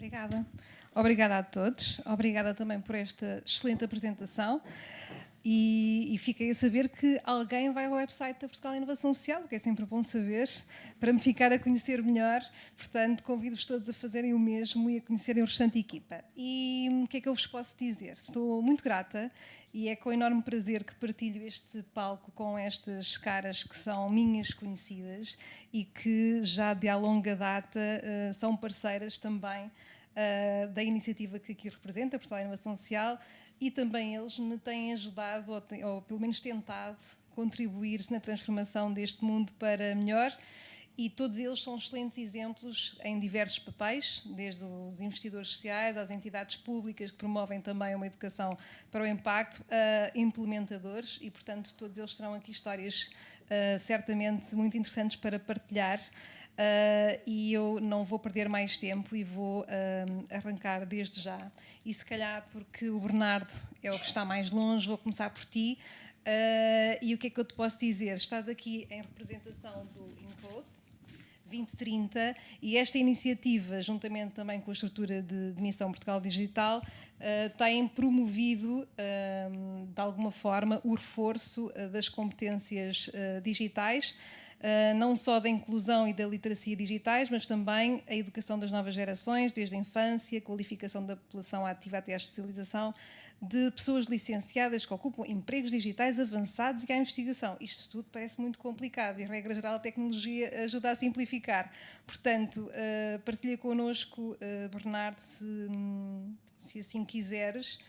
Obrigada. Obrigada a todos. Obrigada também por esta excelente apresentação. E fiquei a saber que alguém vai ao website da Portugal Inovação Social, o que é sempre bom saber, para me ficar a conhecer melhor. Portanto, convido-vos todos a fazerem o mesmo e a conhecerem o restante equipa. E o que é que eu vos posso dizer? Estou muito grata e é com enorme prazer que partilho este palco com estas caras que são minhas conhecidas e que já de há longa data são parceiras também da iniciativa que aqui representa, a Portugal Inovação Social, e também eles me têm ajudado, ou pelo menos tentado, contribuir na transformação deste mundo para melhor. E todos eles são excelentes exemplos em diversos papéis, desde os investidores sociais às entidades públicas que promovem também uma educação para o impacto, a implementadores, e portanto todos eles terão aqui histórias certamente muito interessantes para partilhar. E eu não vou perder mais tempo e vou arrancar desde já. E se calhar porque o Bernardo é o que está mais longe, vou começar por ti. E o que é que eu te posso dizer? Estás aqui em representação do Encode 2030 e esta iniciativa, juntamente também com a estrutura de Missão Portugal Digital, tem promovido, de alguma forma, o reforço das competências digitais, não só da inclusão e da literacia digitais, mas também a educação das novas gerações, desde a infância, qualificação da população ativa até à especialização, de pessoas licenciadas que ocupam empregos digitais avançados e à investigação. Isto tudo parece muito complicado e, regra geral, a tecnologia ajuda a simplificar. Portanto, partilha connosco, Bernardo, se assim quiseres,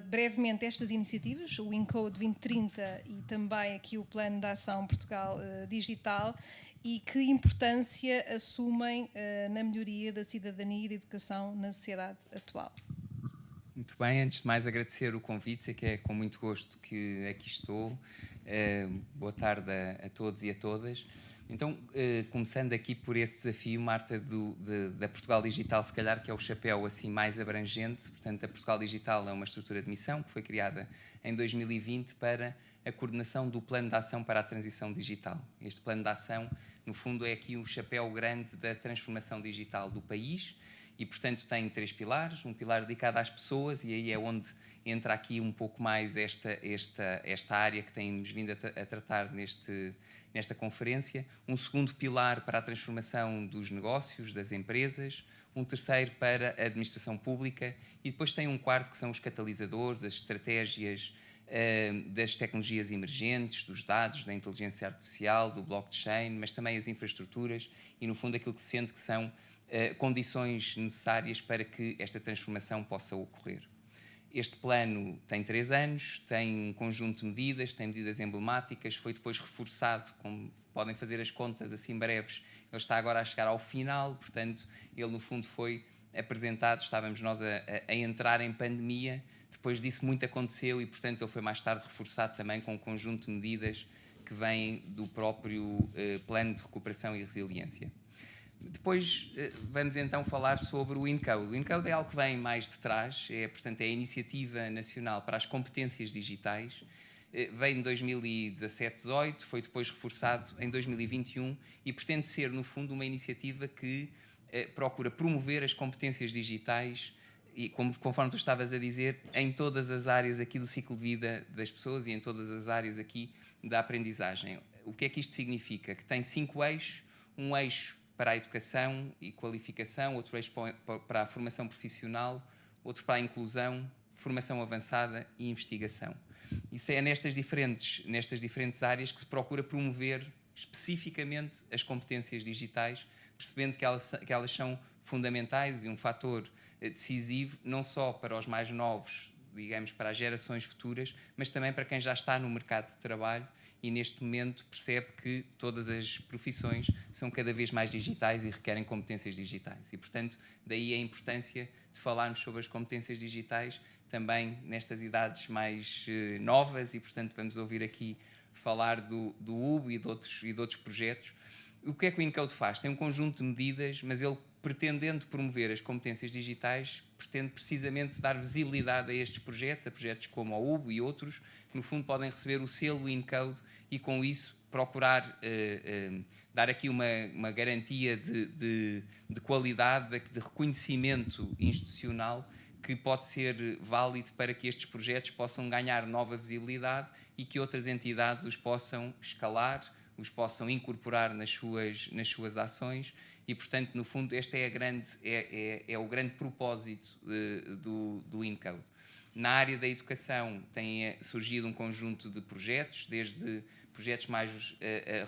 brevemente estas iniciativas, o Encode 2030 e também aqui o Plano de Ação Portugal Digital, e que importância assumem na melhoria da cidadania e da educação na sociedade atual. Muito bem, antes de mais agradecer o convite, sei que é com muito gosto que aqui estou. Boa tarde a todos e a todas. Então, começando aqui por esse desafio, Marta, da Portugal Digital, se calhar que é o chapéu assim mais abrangente. Portanto, a Portugal Digital é uma estrutura de missão que foi criada em 2020 para a coordenação do Plano de Ação para a Transição Digital. Este Plano de Ação, no fundo, é aqui o chapéu grande da transformação digital do país e, portanto, tem 3 pilares. Um pilar dedicado às pessoas, e aí é onde entra aqui um pouco mais esta área que temos vindo a tratar nesta conferência. Um segundo pilar para a transformação dos negócios, das empresas. Um terceiro para a administração pública. E depois tem um quarto que são os catalisadores, as estratégias das tecnologias emergentes, dos dados, da inteligência artificial, do blockchain, mas também as infraestruturas e, no fundo, aquilo que se sente que são condições necessárias para que esta transformação possa ocorrer. Este plano tem 3 anos, tem um conjunto de medidas, tem medidas emblemáticas, foi depois reforçado, como podem fazer as contas assim breves, ele está agora a chegar ao final, portanto, ele no fundo foi apresentado, estávamos nós a entrar em pandemia, depois disso muito aconteceu e, portanto, ele foi mais tarde reforçado também com um conjunto de medidas que vêm do próprio Plano de Recuperação e Resiliência. Depois vamos então falar sobre o Encode. O Encode é algo que vem mais de trás, portanto, é a Iniciativa Nacional para as Competências Digitais. Veio em 2017-18, foi depois reforçado em 2021 e pretende ser, no fundo, uma iniciativa que procura promover as competências digitais e, conforme tu estavas a dizer, em todas as áreas aqui do ciclo de vida das pessoas e em todas as áreas aqui da aprendizagem. O que é que isto significa? Que tem 5 eixos, um eixo para a educação e qualificação, outro eixo para a formação profissional, outro para a inclusão, formação avançada e investigação. Isso é nestas diferentes áreas que se procura promover especificamente as competências digitais, percebendo que elas são fundamentais e um fator decisivo não só para os mais novos, digamos, para as gerações futuras, mas também para quem já está no mercado de trabalho e neste momento percebe que todas as profissões são cada vez mais digitais e requerem competências digitais. E, portanto, daí a importância de falarmos sobre as competências digitais também nestas idades mais novas e, portanto, vamos ouvir aqui falar do UB e de outros projetos. O que é que o Encode faz? Tem um conjunto de medidas, mas ele, pretendendo promover as competências digitais, pretende precisamente dar visibilidade a estes projetos, a projetos como o UB e outros, que no fundo podem receber o selo Encode e com isso procurar dar aqui uma garantia de qualidade, de reconhecimento institucional que pode ser válido para que estes projetos possam ganhar nova visibilidade e que outras entidades os possam escalar, os possam incorporar nas suas ações e, portanto, no fundo, este é o grande propósito do InCode. Na área da educação tem surgido um conjunto de projetos, desde projetos mais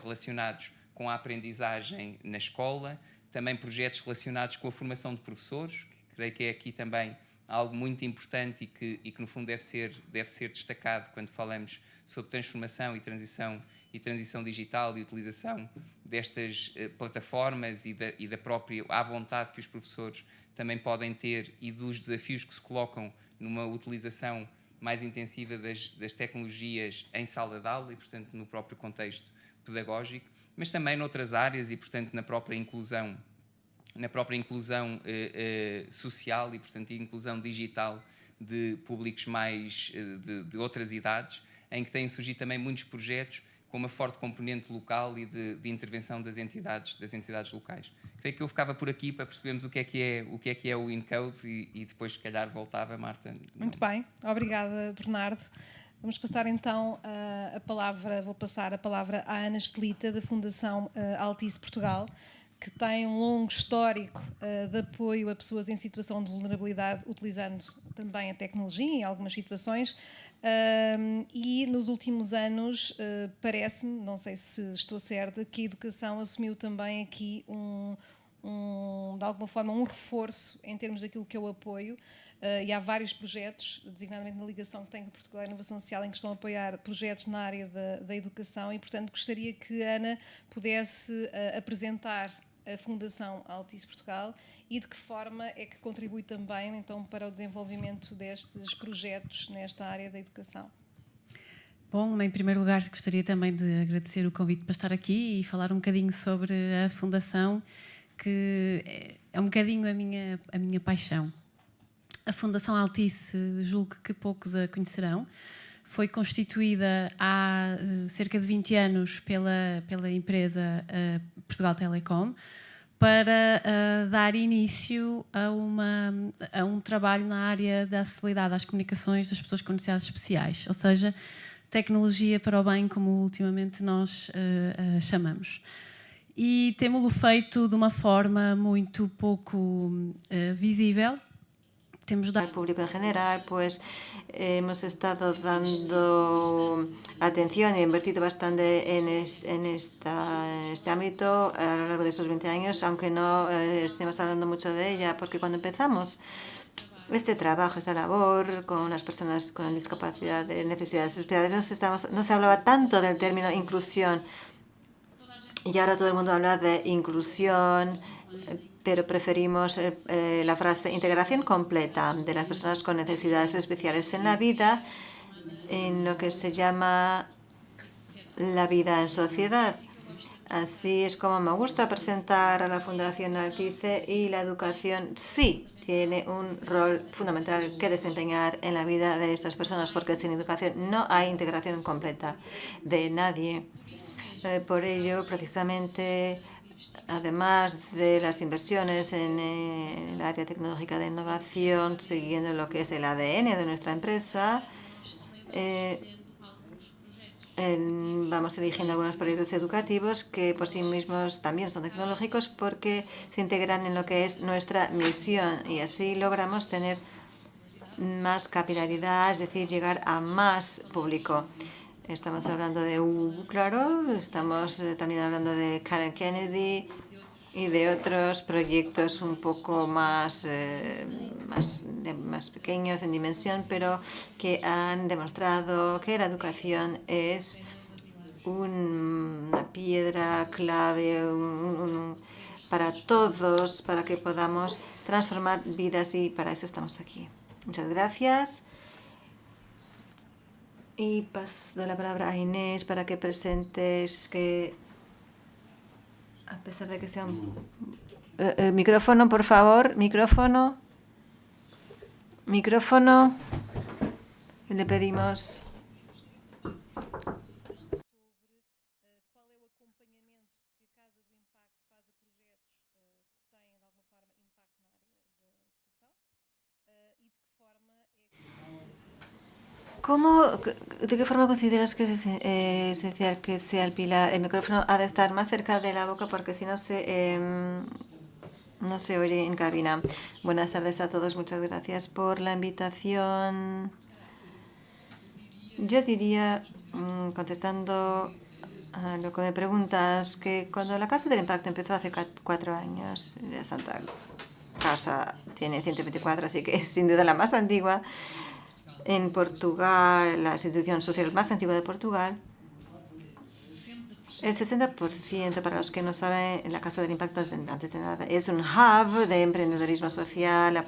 relacionados com a aprendizagem na escola, também projetos relacionados com a formação de professores, que creio que é aqui também algo muito importante e que no fundo deve ser destacado quando falamos sobre transformação e transição digital e utilização destas plataformas e da própria à vontade que os professores também podem ter e dos desafios que se colocam numa utilização mais intensiva das tecnologias em sala de aula e, portanto, no próprio contexto pedagógico, mas também noutras áreas e, portanto, na própria inclusão social e, portanto, inclusão digital de públicos mais de outras idades, em que têm surgido também muitos projetos com uma forte componente local e de intervenção das entidades locais. Creio que eu ficava por aqui para percebermos o que é o InCode e depois, se calhar, voltava, Marta. Muito bem, obrigada, Bernardo. Vamos passar então vou passar a palavra à Ana Estelita, da Fundação Altice Portugal, que tem um longo histórico de apoio a pessoas em situação de vulnerabilidade, utilizando também a tecnologia em algumas situações. E nos últimos anos, parece-me, não sei se estou certa, que a educação assumiu também aqui de alguma forma um reforço em termos daquilo que é o apoio. E há vários projetos, designadamente na ligação que tem com Portugal Inovação Social, em que estão a apoiar projetos na área da educação e, portanto, gostaria que a Ana pudesse apresentar a Fundação Altice Portugal e de que forma é que contribui também então, para o desenvolvimento destes projetos nesta área da educação. Bom, em primeiro lugar gostaria também de agradecer o convite para estar aqui e falar um bocadinho sobre a Fundação, que é um bocadinho a minha paixão. A Fundação Altice, julgo que poucos a conhecerão, foi constituída há cerca de 20 anos pela empresa Portugal Telecom para dar início a um trabalho na área da acessibilidade às comunicações das pessoas com necessidades especiais, ou seja, tecnologia para o bem, como ultimamente nós chamamos. E temos-lo feito de uma forma muito pouco visível. Al público en general, pues hemos estado dando atención e invertido bastante en este ámbito a lo largo de estos 20 años, aunque no estemos hablando mucho de ella, porque cuando empezamos este trabajo, esta labor con las personas con discapacidad, de necesidades especiales, no se hablaba tanto del término inclusión, y ahora todo el mundo habla de inclusión, pero preferimos la frase integración completa de las personas con necesidades especiales en la vida, en lo que se llama la vida en sociedad. Así es como me gusta presentar a la Fundación Altice, y la educación sí tiene un rol fundamental que desempeñar en la vida de estas personas, porque sin educación no hay integración completa de nadie. Por ello, precisamente, además de las inversiones en el área tecnológica de innovación, siguiendo lo que es el ADN de nuestra empresa, vamos eligiendo algunos proyectos educativos que por sí mismos también son tecnológicos, porque se integran en lo que es nuestra misión, y así logramos tener más capilaridad, es decir, llegar a más público. Estamos hablando de claro, estamos también hablando de Karen Kennedy y de otros proyectos un poco más pequeños en dimensión, pero que han demostrado que la educación es una piedra clave para todos, para que podamos transformar vidas, y para eso estamos aquí. Muchas gracias. Y paso la palabra a Inés para que presentes, que a pesar de que sea un... micrófono, por favor, micrófono. Micrófono. Le pedimos. ¿De qué forma consideras que es esencial que sea el pilar? El micrófono ha de estar más cerca de la boca porque si no no se oye en cabina. Buenas tardes a todos, muchas gracias por la invitación. Yo diría, contestando a lo que me preguntas, que cuando la Casa del Impacto empezó hace 4 años, la Santa Casa tiene 124, así que es sin duda la más antigua. En Portugal, la institución social más antigua de Portugal, el 60%, para los que no saben, la Casa del Impacto, antes de nada, es un hub de emprendedorismo social.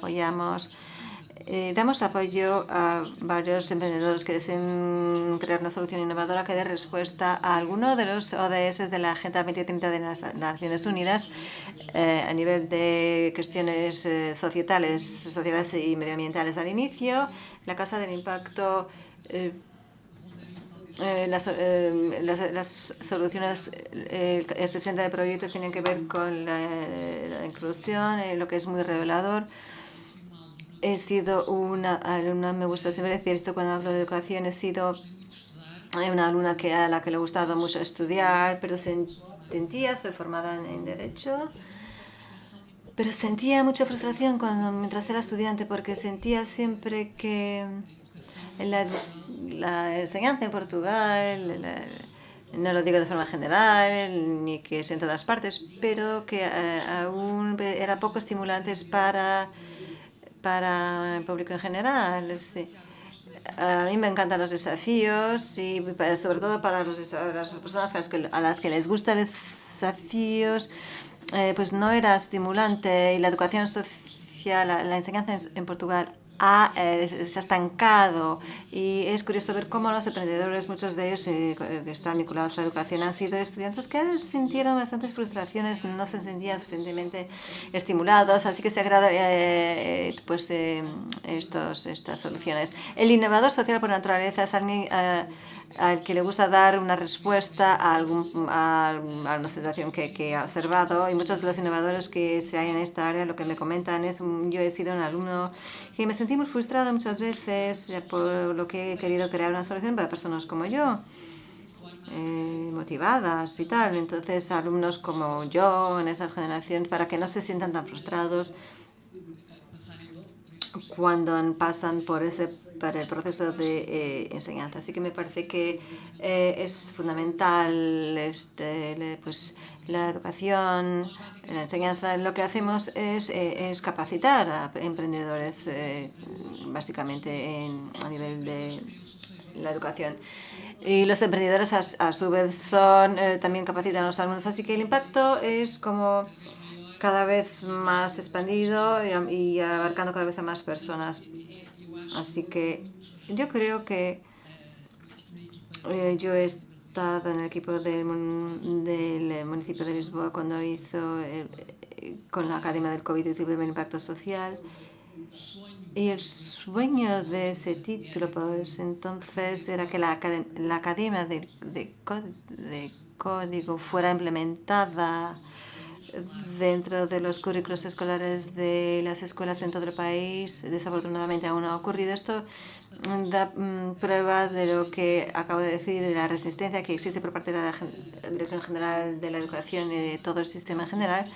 Damos apoyo a varios emprendedores que deseen crear una solución innovadora que dé respuesta a alguno de los ODS de la Agenda 2030 de las Naciones Unidas a nivel de cuestiones sociales y medioambientales. Al inicio, la Casa del Impacto, las soluciones, el 60 de proyectos tienen que ver con la inclusión, lo que es muy revelador. He sido una alumna, me gusta siempre decir esto cuando hablo de educación, he sido una alumna a la que le ha gustado mucho estudiar, pero soy formada en Derecho, pero sentía mucha frustración mientras era estudiante porque sentía siempre que la enseñanza en Portugal, no lo digo de forma general, ni que es en todas partes, pero que aún era poco estimulantes para el público en general. Sí. A mí me encantan los desafíos y sobre todo para las personas a las que les gustan los desafíos, pues no era estimulante y la educación social, la enseñanza en Portugal se ha estancado y es curioso ver cómo los emprendedores, muchos de ellos que están vinculados a la educación, han sido estudiantes que sintieron bastantes frustraciones, no se sentían suficientemente estimulados, así que se ha creado estas soluciones. El innovador social por naturaleza es alguien al que le gusta dar una respuesta a una situación que ha observado, y muchos de los innovadores que se hay en esta área lo que me comentan es: yo he sido un alumno que me sentí muy frustrado muchas veces por lo que he querido crear una solución para personas como yo, motivadas y tal. Entonces, alumnos como yo en esas generaciones, para que no se sientan tan frustrados cuando pasan por el proceso de enseñanza. Así que me parece que es fundamental pues, la educación, la enseñanza. Lo que hacemos es capacitar a emprendedores, básicamente a nivel de la educación. Y los emprendedores a su vez también capacitan a los alumnos. Así que el impacto es como cada vez más expandido y abarcando cada vez a más personas. Así que yo creo que yo he estado en el equipo del municipio de Lisboa cuando hizo con la Academia del COVID el primer impacto social. Y el sueño de ese título, pues entonces, era que la Academia de Código fuera implementada dentro de los currículos escolares de las escuelas en todo el país. Desafortunadamente aún no ha ocurrido. Esto da prueba de lo que acabo de decir, de la resistencia que existe por parte de la Dirección General de la Educación y de todo el sistema en general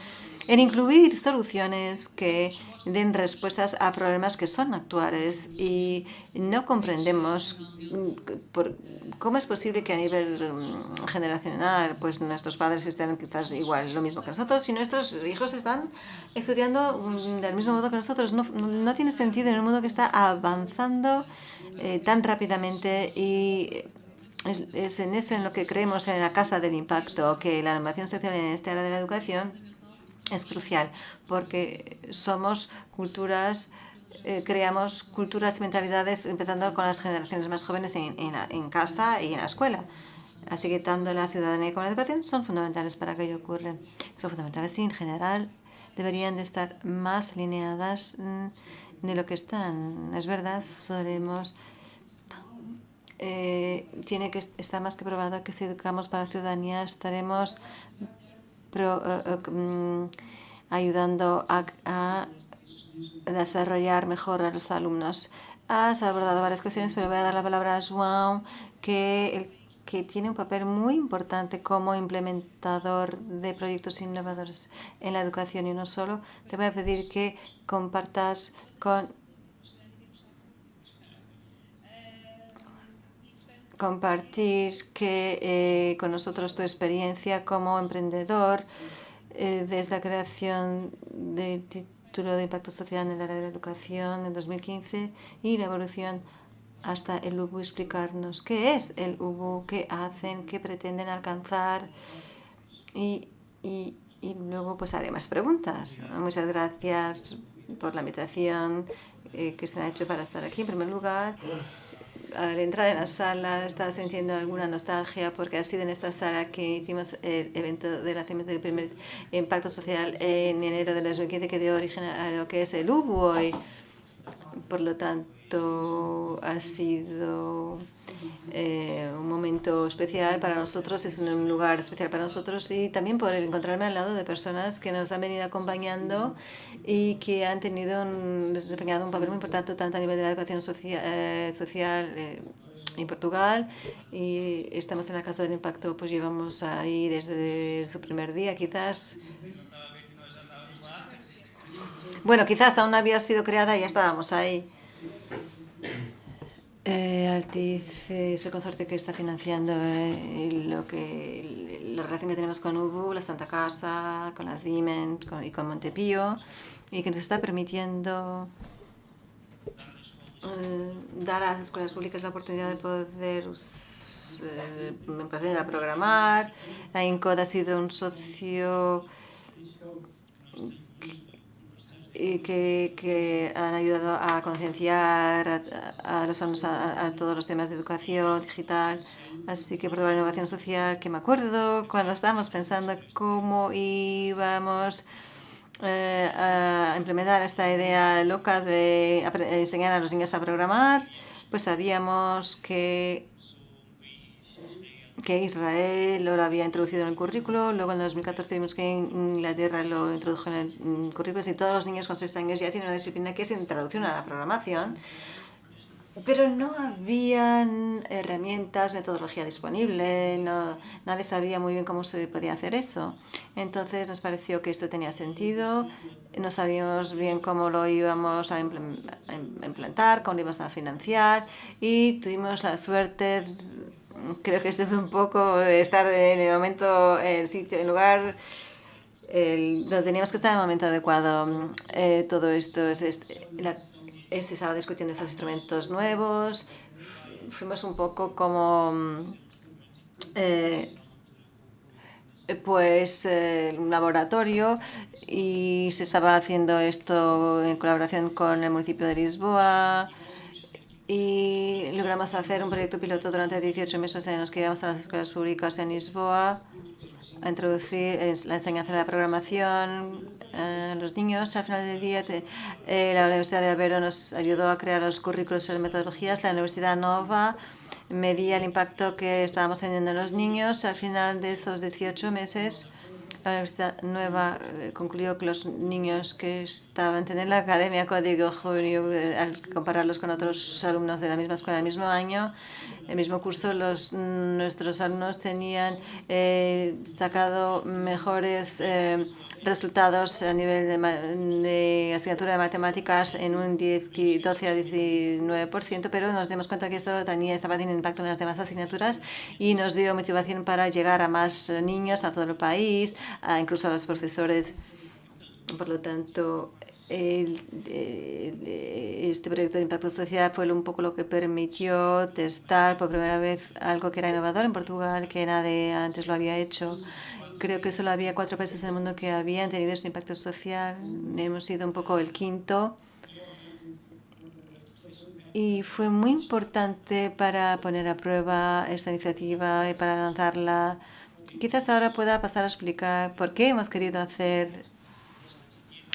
en incluir soluciones que den respuestas a problemas que son actuales, y no comprendemos cómo es posible que a nivel generacional pues nuestros padres estén quizás igual lo mismo que nosotros y nuestros hijos están estudiando del mismo modo que nosotros. No tiene sentido en un mundo que está avanzando tan rápidamente, y es en eso en lo que creemos en la Casa del Impacto, que la innovación social en esta área de la educación es crucial, porque somos culturas, creamos culturas y mentalidades empezando con las generaciones más jóvenes en casa y en la escuela. Así que tanto la ciudadanía como la educación son fundamentales para que ello ocurra. Son fundamentales y en general deberían de estar más alineadas de lo que están. Es verdad, tiene que estar más que probado que si educamos para la ciudadanía estaremos ayudando a desarrollar mejor a los alumnos. Has abordado varias cuestiones, pero voy a dar la palabra a João, que tiene un papel muy importante como implementador de proyectos innovadores en la educación. Y no solo, te voy a pedir que compartas compartir con nosotros tu experiencia como emprendedor desde la creación del título de impacto social en el área de la educación en 2015 y la evolución hasta el UBU. Explicarnos qué es el UBU, qué hacen, qué pretenden alcanzar y luego pues haré más preguntas. Muchas gracias por la invitación que se me ha hecho para estar aquí. En primer lugar, al entrar en la sala estaba sintiendo alguna nostalgia porque ha sido en esta sala que hicimos el evento de lanzamiento del primer impacto social en enero de 2015 que dio origen a lo que es el UBU hoy. Por lo tanto, ha sido un momento especial para nosotros, es un lugar especial para nosotros y también por encontrarme al lado de personas que nos han venido acompañando y que han desempeñado un papel muy importante tanto a nivel de la educación social en Portugal, y estamos en la Casa del Impacto, pues llevamos ahí desde su primer día, quizás. Bueno, quizás aún no había sido creada y ya estábamos ahí. Altiz es el consorcio que está financiando la relación que tenemos con UBU, la Santa Casa, con la Siemens y con Montepío, y que nos está permitiendo dar a las escuelas públicas la oportunidad de poder empezar a programar. La INCOD ha sido un socio que han ayudado a concienciar a los alumnos a todos los temas de educación digital. Así que por la innovación social, que me acuerdo cuando estábamos pensando cómo íbamos a implementar esta idea loca de enseñar a los niños a programar, pues sabíamos que Israel lo había introducido en el currículo, luego en 2014 vimos que Inglaterra lo introdujo en el currículo y todos los niños con 6 años ya tienen una disciplina que es introducción a la programación, pero no habían herramientas, metodología disponible, nadie sabía muy bien cómo se podía hacer eso. Entonces nos pareció que esto tenía sentido, no sabíamos bien cómo lo íbamos a implementar, cómo lo íbamos a financiar, y tuvimos la suerte. Creo que este fue un poco estar en el momento, el sitio, el lugar donde teníamos que estar en el momento adecuado. Todo esto se estaba discutiendo estos instrumentos nuevos. Fuimos un poco como un laboratorio, y se estaba haciendo esto en colaboración con el municipio de Lisboa. Y logramos hacer un proyecto piloto durante 18 meses en los que íbamos a las escuelas públicas en Lisboa a introducir la enseñanza de la programación a los niños. Al final del día, la Universidad de Aveiro nos ayudó a crear los currículos y las metodologías. La Universidad Nova medía el impacto que estábamos teniendo en los niños. Al final de esos 18 meses, la Universidad Nueva concluyó que los niños que estaban en la Academia Código Junior, al compararlos con otros alumnos de la misma escuela del mismo año, el mismo curso, nuestros alumnos tenían sacado mejores resultados a nivel de asignatura de matemáticas en un 12 a 19%, pero nos dimos cuenta que esto estaba teniendo impacto en las demás asignaturas y nos dio motivación para llegar a más niños, a todo el país, incluso a los profesores. Por lo tanto, este proyecto de impacto social fue un poco lo que permitió testar por primera vez algo que era innovador en Portugal, que nadie antes lo había hecho. Creo que solo había 4 países en el mundo que habían tenido este impacto social. Hemos sido un poco el quinto. Y fue muy importante para poner a prueba esta iniciativa y para lanzarla. Quizás ahora pueda pasar a explicar por qué hemos querido hacer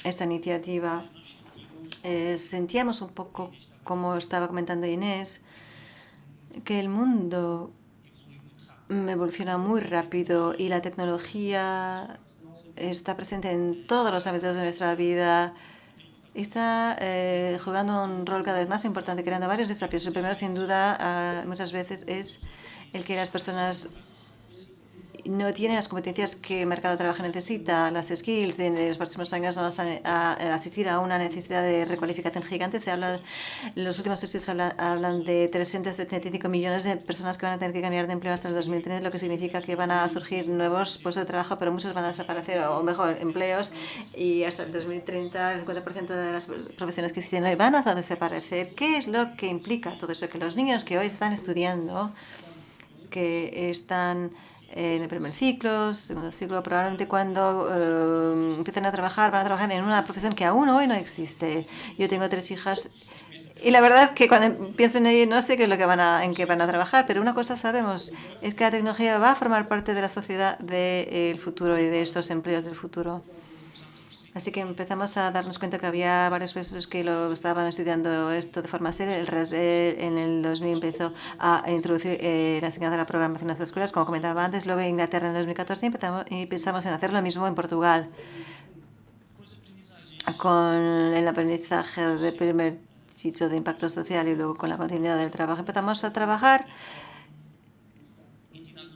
esta iniciativa. Sentíamos un poco, como estaba comentando Inés, que el mundo evoluciona muy rápido y la tecnología está presente en todos los ámbitos de nuestra vida. está jugando un rol cada vez más importante, creando varios desafíos. El primero, sin duda, muchas veces es el que las personas no tienen las competencias que el mercado de trabajo necesita, las skills. En los próximos años vamos a asistir a una necesidad de recualificación gigante. Los últimos estudios hablan de 375 millones de personas que van a tener que cambiar de empleo hasta el 2030, lo que significa que van a surgir nuevos puestos de trabajo, pero muchos van a desaparecer, o mejor, empleos, y hasta el 2030 el 50% de las profesiones que existen hoy van a desaparecer. ¿Qué es lo que implica todo eso? Que los niños que hoy están estudiando, que están en el primer ciclo, segundo ciclo, probablemente cuando empiecen a trabajar, van a trabajar en una profesión que aún hoy no existe. Yo tengo 3 hijas y la verdad es que cuando pienso en ello no sé qué es lo que en qué van a trabajar, pero una cosa sabemos, es que la tecnología va a formar parte de la sociedad del futuro y de estos empleos del futuro. Así que empezamos a darnos cuenta que había varios países que lo estaban estudiando esto de forma seria. El RASD en el 2000 empezó a introducir la enseñanza de la programación en las escuelas, como comentaba antes. Luego en Inglaterra en el 2014 pensamos en hacer lo mismo en Portugal, con el aprendizaje de primer ciclo de impacto social y luego con la continuidad del trabajo. Empezamos a trabajar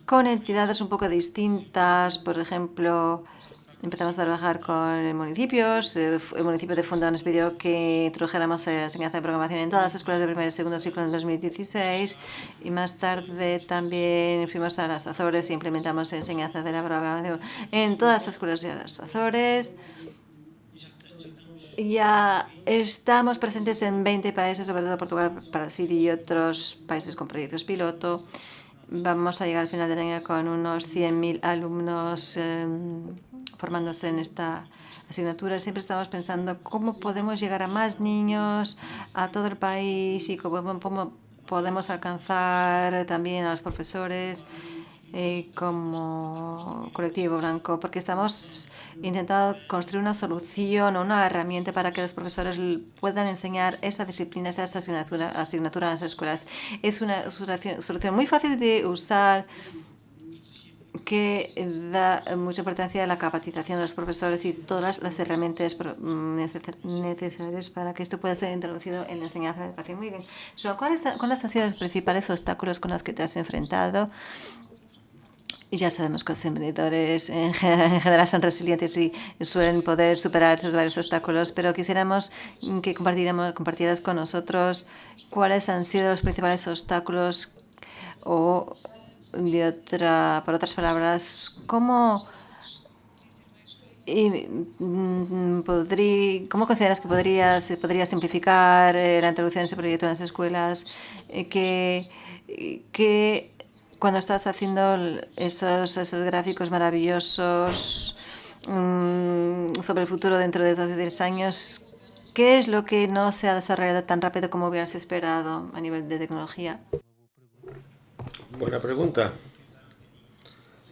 con entidades un poco distintas, por ejemplo. Empezamos a trabajar con municipios. El municipio de Funda nos pidió que introdujéramos la enseñanza de programación en todas las escuelas de primer y segundo ciclo en el 2016. Y más tarde también fuimos a las Azores e implementamos enseñanza de la programación en todas las escuelas de las Azores. Ya estamos presentes en 20 países, sobre todo Portugal, Brasil y otros países con proyectos piloto. Vamos a llegar al final del año con unos 100.000 alumnos formándose en esta asignatura. Siempre estamos pensando cómo podemos llegar a más niños, a todo el país, y cómo podemos alcanzar también a los profesores como colectivo blanco, porque estamos intentando construir una solución o una herramienta para que los profesores puedan enseñar esta disciplina, esta asignatura en las escuelas. Es una solución muy fácil de usar, que da mucha importancia a la capacitación de los profesores y todas las herramientas necesarias para que esto pueda ser introducido en la enseñanza de la educación. Muy bien. ¿Cuáles han sido los principales obstáculos con los que te has enfrentado? Y ya sabemos que los emprendedores en general son resilientes y suelen poder superar esos varios obstáculos, pero quisiéramos que compartieras con nosotros cuáles han sido los principales obstáculos, o por otras palabras, cómo consideras que se podría simplificar la introducción de ese proyecto en las escuelas, que cuando estás haciendo esos gráficos maravillosos sobre el futuro dentro de 2 o 3 años, ¿qué es lo que no se ha desarrollado tan rápido como hubieras esperado a nivel de tecnología? Buena pregunta.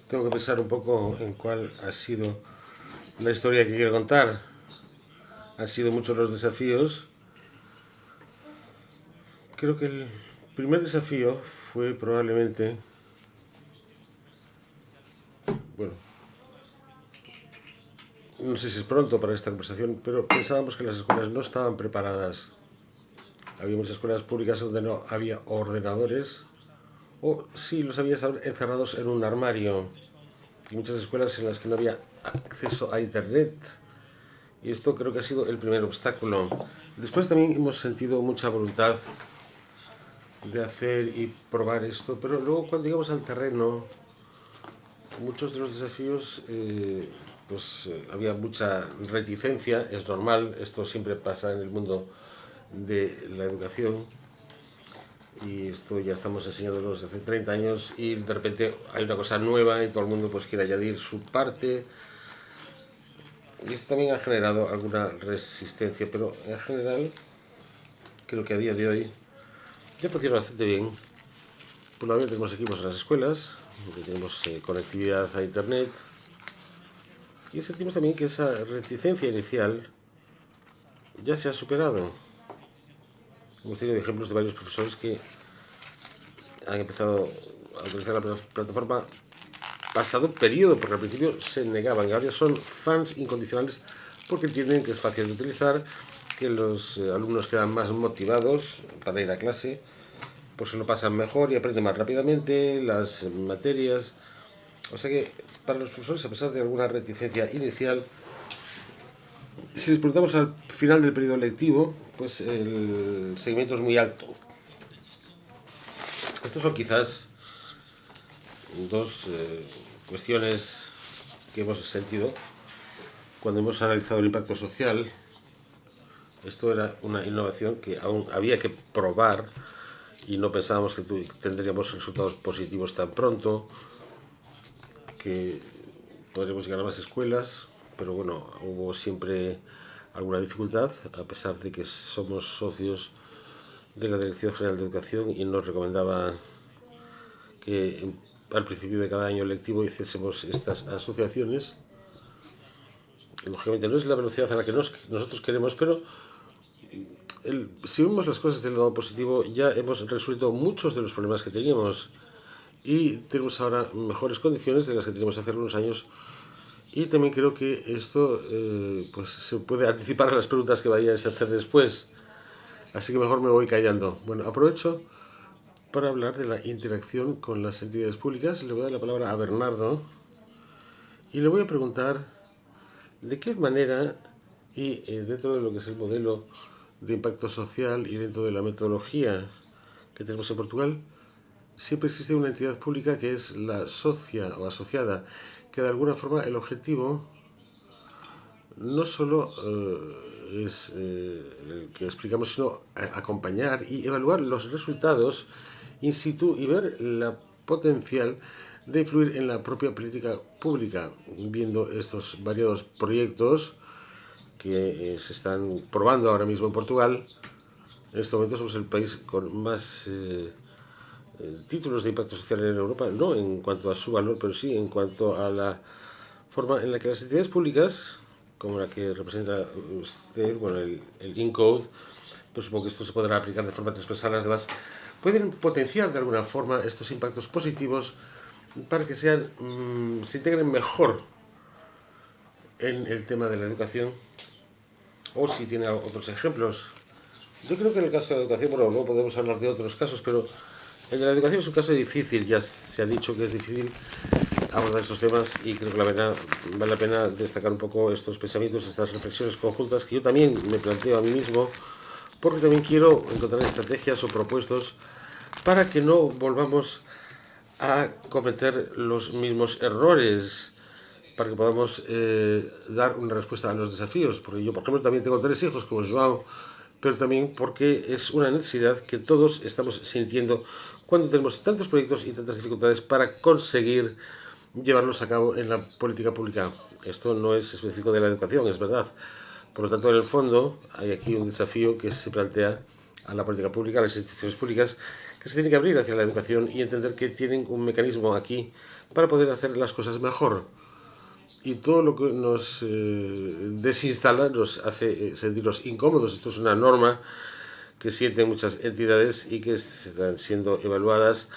Tengo que pensar un poco en cuál ha sido la historia que quiero contar. Han sido muchos los desafíos. Creo que el primer desafío fue probablemente, bueno, no sé si es pronto para esta conversación, pero pensábamos que las escuelas no estaban preparadas. Había muchas escuelas públicas donde no había ordenadores, o sí los había encerrados en un armario, y muchas escuelas en las que no había acceso a internet. Y esto creo que ha sido el primer obstáculo. Después también hemos sentido mucha voluntad de hacer y probar esto, pero luego cuando llegamos al terreno, muchos de los desafíos, había mucha reticencia. Es normal, esto siempre pasa en el mundo de la educación, y esto ya estamos enseñándolo desde hace 30 años, y de repente hay una cosa nueva y todo el mundo quiere añadir su parte, y esto también ha generado alguna resistencia, pero en general creo que a día de hoy ya funciona bastante bien. Por una vez tenemos equipos en las escuelas, tenemos conectividad a internet, y sentimos también que esa reticencia inicial ya se ha superado. Hemos tenido ejemplos de varios profesores que han empezado a utilizar la plataforma pasado un periodo, porque al principio se negaban, y ahora son fans incondicionales porque entienden que es fácil de utilizar que los alumnos quedan más motivados para ir a clase, pues se lo pasan mejor y aprenden más rápidamente las materias. O sea que para los profesores, a pesar de alguna reticencia inicial, si les preguntamos al final del periodo lectivo, pues el seguimiento es muy alto. Estos son quizás dos cuestiones que hemos sentido cuando hemos analizado el impacto social. Esto era una innovación que aún había que probar y no pensábamos que tendríamos resultados positivos tan pronto, que podremos llegar a más escuelas, pero bueno, hubo siempre alguna dificultad, a pesar de que somos socios de la Dirección General de Educación y nos recomendaba que al principio de cada año lectivo hiciésemos estas asociaciones. Lógicamente no es la velocidad a la que nosotros queremos, pero si vemos las cosas del lado positivo, ya hemos resuelto muchos de los problemas que teníamos y tenemos ahora mejores condiciones de las que teníamos hace algunos años. Y también creo que esto pues se puede anticipar a las preguntas que vayáis a hacer después. Así que mejor me voy callando. Bueno, aprovecho para hablar de la interacción con las entidades públicas. Le voy a dar la palabra a Bernardo y le voy a preguntar de qué manera, y dentro de lo que es el modelo de impacto social y dentro de la metodología que tenemos en Portugal, siempre existe una entidad pública que es la socia o asociada, que de alguna forma el objetivo no solo es el que explicamos, sino acompañar y evaluar los resultados in situ y ver la potencial de influir en la propia política pública, viendo estos variados proyectos que se están probando ahora mismo en Portugal. En este momento somos el país con más títulos de impacto social en Europa, no en cuanto a su valor, pero sí en cuanto a la forma en la que las entidades públicas, como la que representa usted, bueno, el INCODE, pues supongo que esto se podrá aplicar de forma transversal a las demás, pueden potenciar de alguna forma estos impactos positivos para que se integren mejor en el tema de la educación. O si tiene otros ejemplos. Yo creo que en el caso de la educación, bueno, no podemos hablar de otros casos, pero el de la educación es un caso difícil. Ya se ha dicho que es difícil abordar estos temas y creo que vale la pena destacar un poco estos pensamientos, estas reflexiones conjuntas que yo también me planteo a mí mismo, porque también quiero encontrar estrategias o propuestos para que no volvamos a cometer los mismos errores, para que podamos dar una respuesta a los desafíos. Porque yo, por ejemplo, también tengo 3 hijos como Joao, pero también porque es una necesidad que todos estamos sintiendo cuando tenemos tantos proyectos y tantas dificultades para conseguir llevarlos a cabo en la política pública. Esto no es específico de la educación, es verdad. Por lo tanto, en el fondo, hay aquí un desafío que se plantea a la política pública, a las instituciones públicas, que se tiene que abrir hacia la educación y entender que tienen un mecanismo aquí para poder hacer las cosas mejor. Y todo lo que nos desinstala nos hace sentirnos incómodos. Esto es una norma que sienten muchas entidades y que están siendo evaluadas.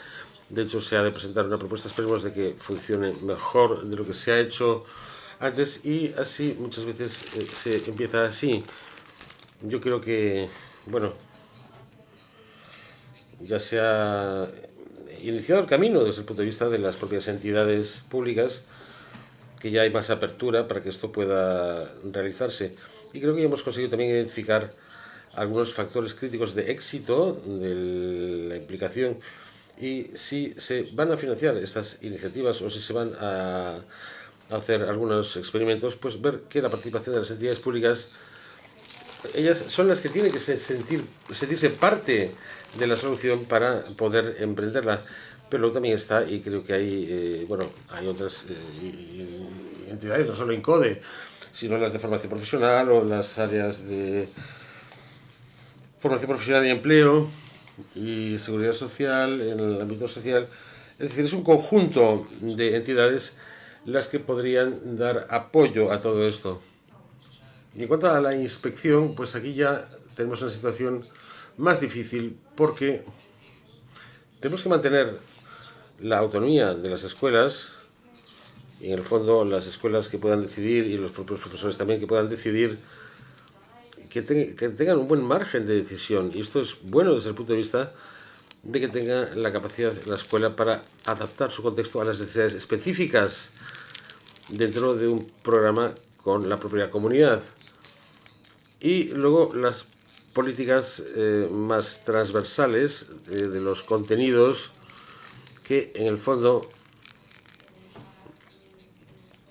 De hecho, se ha de presentar una propuesta, esperemos de que funcione mejor de lo que se ha hecho antes, y así muchas veces se empieza así. Yo creo que, bueno, ya se ha iniciado el camino desde el punto de vista de las propias entidades públicas, que ya hay más apertura para que esto pueda realizarse. Y creo que ya hemos conseguido también identificar algunos factores críticos de éxito de la implicación, y si se van a financiar estas iniciativas o si se van a hacer algunos experimentos, pues ver que la participación de las entidades públicas, ellas son las que tienen que sentirse parte de la solución para poder emprenderla. Pero luego también está, y creo que hay, hay otras entidades, no solo INCODE, sino las de formación profesional o las áreas de formación profesional y empleo y seguridad social, en el ámbito social. Es decir, es un conjunto de entidades las que podrían dar apoyo a todo esto. Y en cuanto a la inspección, pues aquí ya tenemos una situación más difícil, porque tenemos que mantener la autonomía de las escuelas, y en el fondo las escuelas que puedan decidir y los propios profesores también que puedan decidir que tengan un buen margen de decisión. Y esto es bueno desde el punto de vista de que tenga la capacidad la escuela para adaptar su contexto a las necesidades específicas dentro de un programa con la propia comunidad. Y luego las políticas más transversales de los contenidos, que en el fondo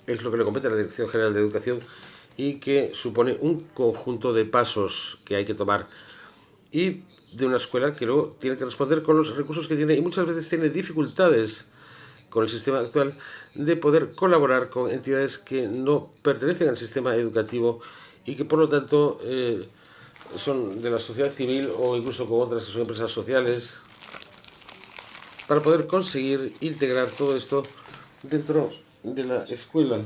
es lo que le compete a la Dirección General de Educación y que supone un conjunto de pasos que hay que tomar, y de una escuela que luego tiene que responder con los recursos que tiene, y muchas veces tiene dificultades con el sistema actual de poder colaborar con entidades que no pertenecen al sistema educativo y que por lo tanto son de la sociedad civil o incluso con otras que son empresas sociales, para poder conseguir integrar todo esto dentro de la escuela.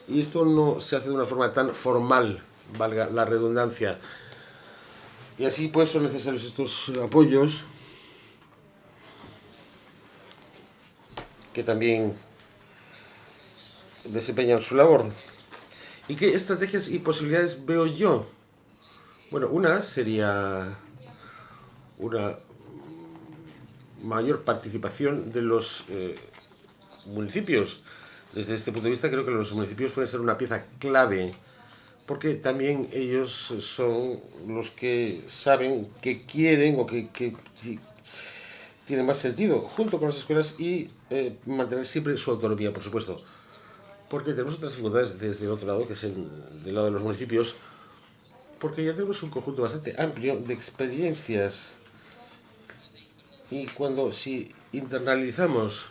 Y esto no se hace de una forma tan formal, valga la redundancia. Y así pues son necesarios estos apoyos que también desempeñan su labor. ¿Y qué estrategias y posibilidades veo yo? Bueno, una sería una mayor participación de los municipios. Desde este punto de vista creo que los municipios pueden ser una pieza clave, porque también ellos son los que saben que quieren o que tiene más sentido, junto con las escuelas, y mantener siempre su autonomía, por supuesto. Porque tenemos otras dificultades desde el otro lado, que es del lado de los municipios, porque ya tenemos un conjunto bastante amplio de experiencias. Y si internalizamos,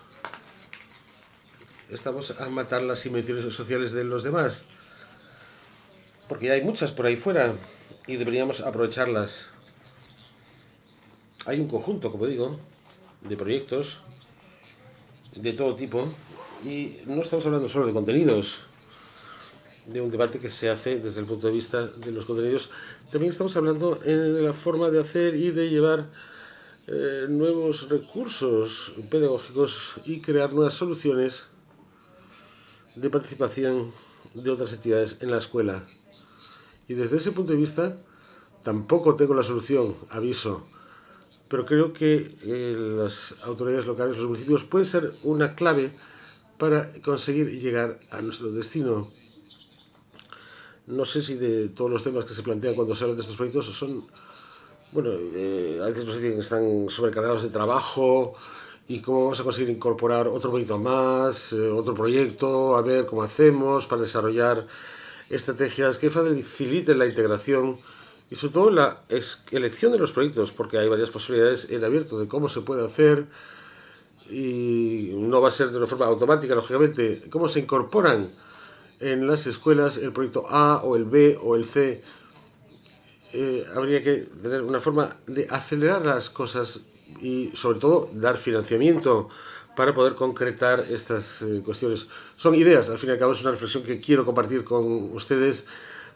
estamos a matar las dimensiones sociales de los demás. Porque ya hay muchas por ahí fuera y deberíamos aprovecharlas. Hay un conjunto, como digo, de proyectos de todo tipo, y no estamos hablando solo de contenidos, de un debate que se hace desde el punto de vista de los contenidos. También estamos hablando de la forma de hacer y de llevar nuevos recursos pedagógicos y crear nuevas soluciones de participación de otras entidades en la escuela. Y desde ese punto de vista tampoco tengo la solución, aviso, pero creo que las autoridades locales, los municipios, pueden ser una clave para conseguir llegar a nuestro destino. No sé si de todos los temas que se plantean cuando se hablan de estos proyectos son, bueno, a veces nos dicen que están sobrecargados de trabajo y cómo vamos a conseguir incorporar otro proyecto más, otro proyecto, a ver cómo hacemos para desarrollar estrategias que faciliten la integración y sobre todo la elección de los proyectos, porque hay varias posibilidades en abierto de cómo se puede hacer y no va a ser de una forma automática, lógicamente, cómo se incorporan en las escuelas el proyecto A o el B o el C. Habría que tener una forma de acelerar las cosas y sobre todo dar financiamiento para poder concretar estas cuestiones. Son ideas, al fin y al cabo es una reflexión que quiero compartir con ustedes,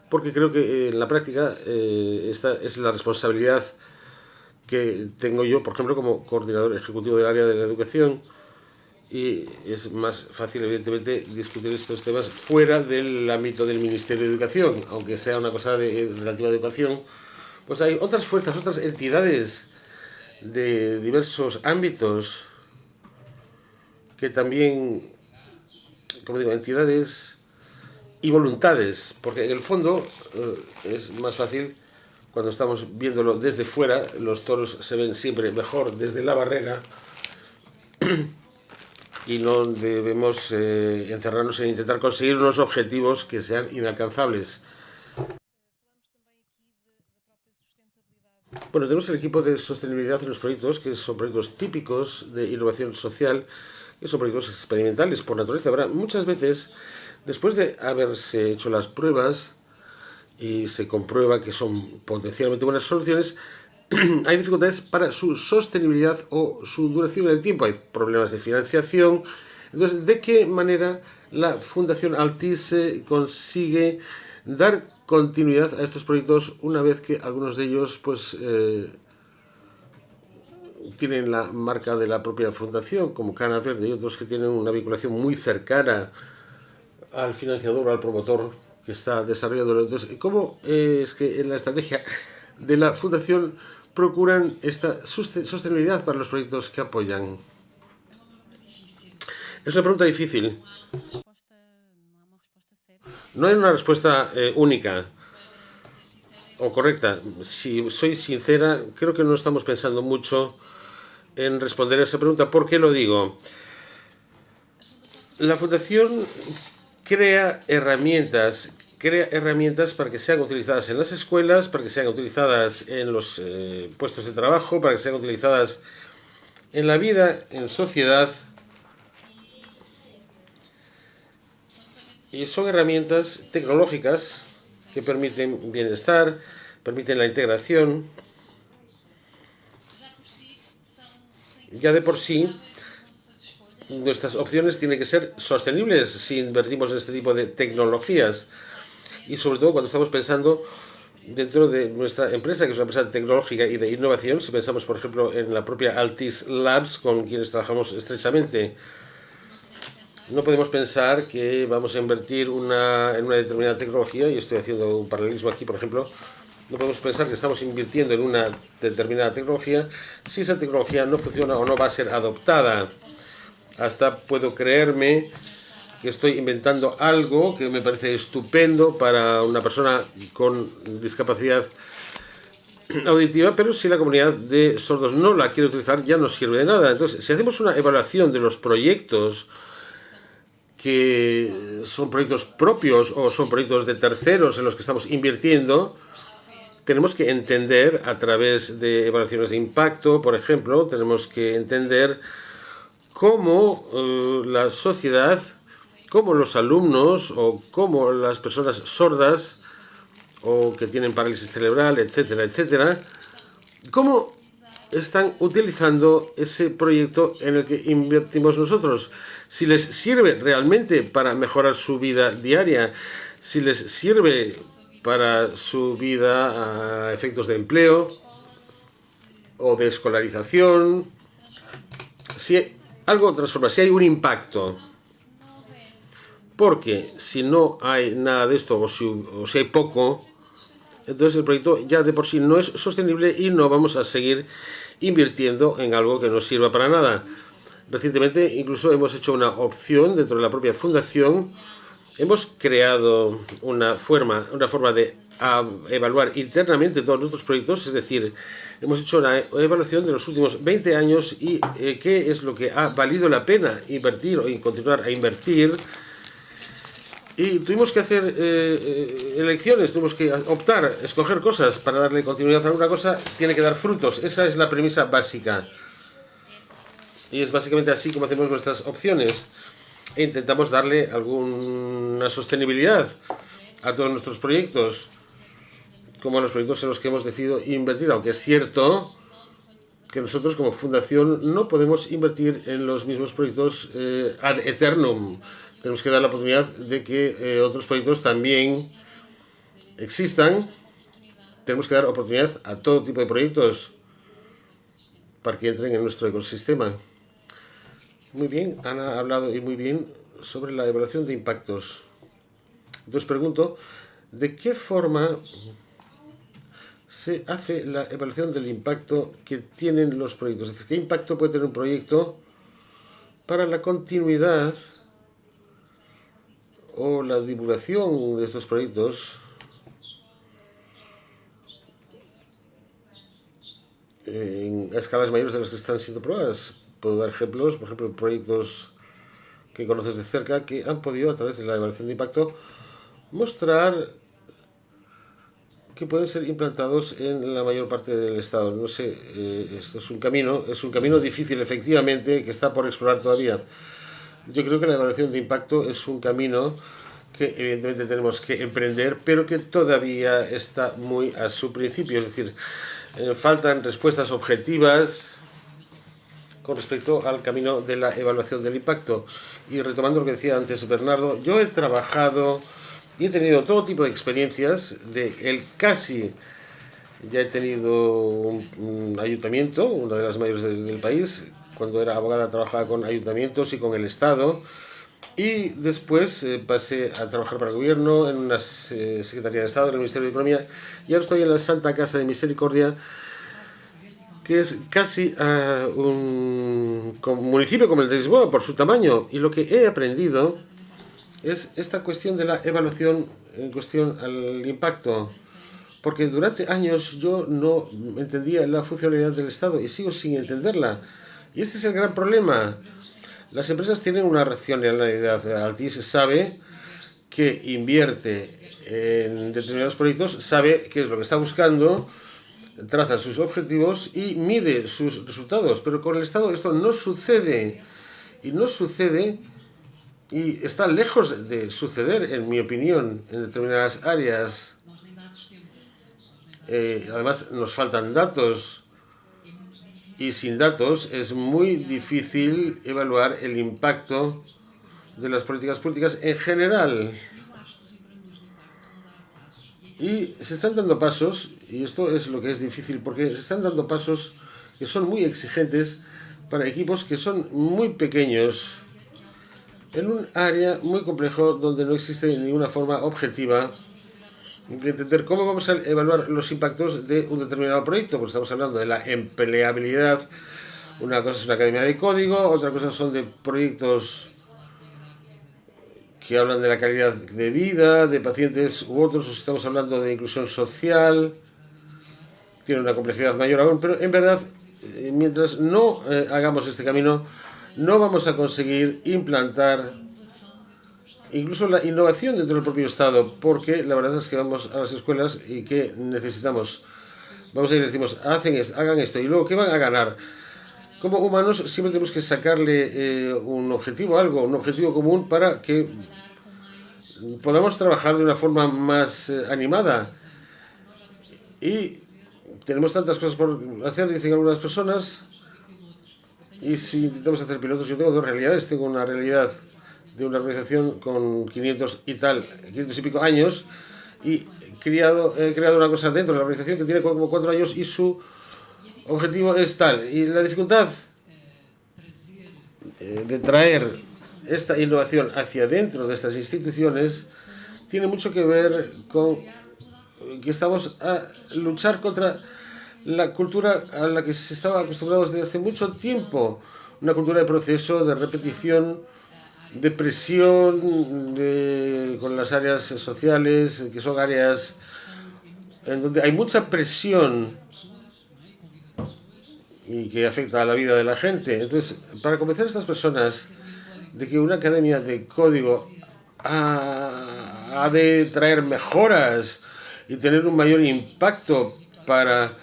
porque creo que en la práctica esta es la responsabilidad que tengo yo, por ejemplo, como coordinador ejecutivo del área de la educación, y es más fácil, evidentemente, discutir estos temas fuera del ámbito del Ministerio de Educación, aunque sea una cosa relativa a educación. Pues hay otras fuerzas, otras entidades de diversos ámbitos que también, como digo, entidades y voluntades, porque en el fondo es más fácil cuando estamos viéndolo desde fuera. Los toros se ven siempre mejor desde la barrera y no debemos encerrarnos en intentar conseguir unos objetivos que sean inalcanzables. Bueno, tenemos el equipo de sostenibilidad en los proyectos, que son proyectos típicos de innovación social, que son proyectos experimentales por naturaleza. Ahora, muchas veces, después de haberse hecho las pruebas y se comprueba que son potencialmente buenas soluciones, hay dificultades para su sostenibilidad o su duración en el tiempo. Hay problemas de financiación. Entonces, ¿de qué manera la Fundación Altis consigue dar continuidad a estos proyectos una vez que algunos de ellos pues tienen la marca de la propia fundación, como Cana Verde, y otros que tienen una vinculación muy cercana al financiador o al promotor, que está desarrollándolo. Entonces, ¿cómo es que en la estrategia de la Fundación procuran esta sostenibilidad para los proyectos que apoyan? Es una pregunta difícil. No hay una respuesta única o correcta. Si soy sincera, creo que no estamos pensando mucho en responder a esa pregunta. ¿Por qué lo digo? La Fundación crea herramientas para que sean utilizadas en las escuelas, para que sean utilizadas en los puestos de trabajo, para que sean utilizadas en la vida, en sociedad. Y son herramientas tecnológicas que permiten bienestar, permiten la integración. Ya de por sí, nuestras opciones tienen que ser sostenibles si invertimos en este tipo de tecnologías. Y sobre todo cuando estamos pensando dentro de nuestra empresa, que es una empresa tecnológica y de innovación, si pensamos, por ejemplo, en la propia Altis Labs, con quienes trabajamos estrechamente. No podemos pensar que vamos a invertir en una determinada tecnología, y estoy haciendo un paralelismo aquí, por ejemplo. No podemos pensar que estamos invirtiendo en una determinada tecnología si esa tecnología no funciona o no va a ser adoptada. Hasta puedo creerme que estoy inventando algo que me parece estupendo para una persona con discapacidad auditiva, pero si la comunidad de sordos no la quiere utilizar, ya no sirve de nada. Entonces, si hacemos una evaluación de los proyectos que son proyectos propios o son proyectos de terceros en los que estamos invirtiendo, tenemos que entender a través de evaluaciones de impacto, por ejemplo, tenemos que entender cómo la sociedad, cómo los alumnos o cómo las personas sordas o que tienen parálisis cerebral, etcétera, etcétera, cómo están utilizando ese proyecto en el que invertimos nosotros. Si les sirve realmente para mejorar su vida diaria, si les sirve para su vida a efectos de empleo o de escolarización, si algo transforma, si hay un impacto. Porque si no hay nada de esto o si hay poco, entonces el proyecto ya de por sí no es sostenible y no vamos a seguir invirtiendo en algo que no sirva para nada. Recientemente incluso hemos hecho una opción dentro de la propia fundación. Hemos creado una forma de evaluar internamente todos nuestros proyectos, es decir, hemos hecho una evaluación de los últimos 20 años y qué es lo que ha valido la pena invertir o continuar a invertir. Y tuvimos que hacer elecciones, tuvimos que optar, escoger cosas para darle continuidad a alguna cosa, tiene que dar frutos. Esa es la premisa básica. Y es básicamente así como hacemos nuestras opciones. E intentamos darle alguna sostenibilidad a todos nuestros proyectos, como a los proyectos en los que hemos decidido invertir, aunque es cierto que nosotros como fundación no podemos invertir en los mismos proyectos ad eternum. Tenemos que dar la oportunidad de que otros proyectos también existan. Tenemos que dar oportunidad a todo tipo de proyectos para que entren en nuestro ecosistema. Muy bien, Ana ha hablado y muy bien sobre la evaluación de impactos. Entonces pregunto, ¿de qué forma se hace la evaluación del impacto que tienen los proyectos? Es decir, ¿qué impacto puede tener un proyecto para la continuidad o la divulgación de estos proyectos en escalas mayores de las que están siendo probadas? Puedo dar ejemplos, por ejemplo, proyectos que conoces de cerca que han podido, a través de la evaluación de impacto, mostrar que pueden ser implantados en la mayor parte del Estado. No sé, esto es un camino difícil, efectivamente, que está por explorar todavía. Yo creo que la evaluación de impacto es un camino que evidentemente tenemos que emprender, pero que todavía está muy a su principio. Es decir, faltan respuestas objetivas con respecto al camino de la evaluación del impacto. Y retomando lo que decía antes Bernardo, yo he trabajado y he tenido todo tipo de experiencias ya he tenido un ayuntamiento, una de las mayores del país. Cuando era abogada trabajaba con ayuntamientos y con el Estado. Y después pasé a trabajar para el gobierno en una Secretaría de Estado, en el Ministerio de Economía, y ahora estoy en la Santa Casa de Misericordia, que es casi un municipio como el de Lisboa por su tamaño. Y lo que he aprendido es esta cuestión de la evaluación en cuestión al impacto. Porque durante años yo no entendía la funcionalidad del Estado y sigo sin entenderla. Y este es el gran problema. Las empresas tienen una racionalidad. Altice sabe que invierte en determinados proyectos, sabe qué es lo que está buscando, traza sus objetivos y mide sus resultados. Pero con el Estado esto no sucede. Y no sucede y está lejos de suceder, en mi opinión, en determinadas áreas. Además, nos faltan datos. Y sin datos es muy difícil evaluar el impacto de las políticas públicas en general. Y se están dando pasos, y esto es lo que es difícil, porque se están dando pasos que son muy exigentes para equipos que son muy pequeños, en un área muy complejo donde no existe ninguna forma objetiva de entender cómo vamos a evaluar los impactos de un determinado proyecto, porque estamos hablando de la empleabilidad. Una cosa es una academia de código, otra cosa son de proyectos que hablan de la calidad de vida de pacientes u otros, o si estamos hablando de inclusión social, tiene una complejidad mayor aún, pero en verdad, mientras no hagamos este camino, no vamos a conseguir implantar incluso la innovación dentro del propio Estado, porque la verdad es que vamos a las escuelas y que necesitamos, vamos a ir y decimos, hagan esto, y luego, ¿qué van a ganar? Como humanos siempre tenemos que sacarle un objetivo, un objetivo común para que podamos trabajar de una forma más animada. Y tenemos tantas cosas por hacer, dicen algunas personas, y si intentamos hacer pilotos, yo tengo dos realidades. Tengo una realidad de una organización con 500 y pico años, y he creado una cosa dentro de la organización que tiene como 4 años y su objetivo es tal. Y la dificultad de traer esta innovación hacia dentro de estas instituciones tiene mucho que ver con que estamos a luchar contra la cultura a la que se estaba acostumbrados desde hace mucho tiempo, una cultura de proceso, de repetición, de presión con las áreas sociales, que son áreas en donde hay mucha presión y que afecta a la vida de la gente. Entonces, para convencer a estas personas de que una academia de código ha de traer mejoras y tener un mayor impacto para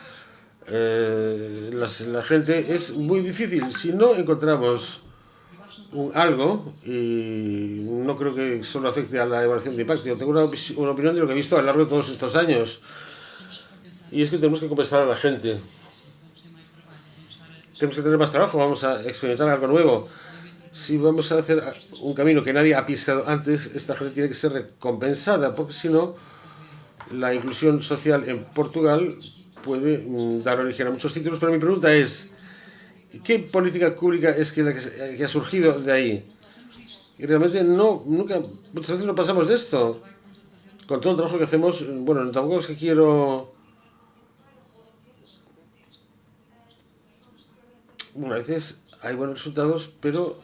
la gente, es muy difícil. Si no encontramos algo, y no creo que solo afecte a la evaluación de impacto, yo tengo una opinión de lo que he visto a lo largo de todos estos años, y es que tenemos que compensar a la gente. Tenemos que tener más trabajo, vamos a experimentar algo nuevo. Si vamos a hacer un camino que nadie ha pisado antes, esta gente tiene que ser recompensada, porque si no, la inclusión social en Portugal puede dar origen a muchos títulos. Pero mi pregunta es, ¿qué política pública es que ha surgido de ahí? Y realmente muchas veces no pasamos de esto. Con todo el trabajo que hacemos, bueno, tampoco es que quiero... Bueno, a veces hay buenos resultados, pero